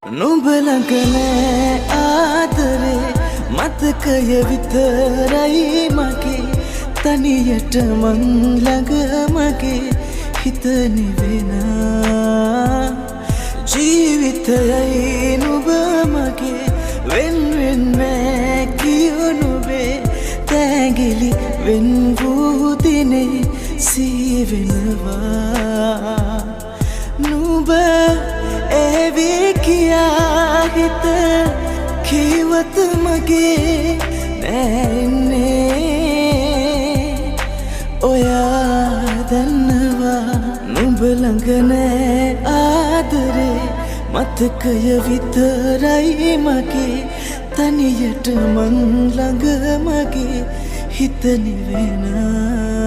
නුඹලඟනේ ආදරේ මතකය විතරයි මගේ තනියට මං ළඟ මගේ හිත නිවෙනා ජීවිතයයි නුඹ මගේ වෙන් වෙන්නේ කියනුබේ තැඟිලි වෙන් වූ දිනේ සීවෙනවා නුඹ එවි කියා හිත කිව්වත මගේ නැන්නේ ඔයා දන්නවා නුඹ ළඟ නෑ ආදරේ මතකය විතරයි මගේ තනියට මං ළඟ මගේ හිත නිවෙනා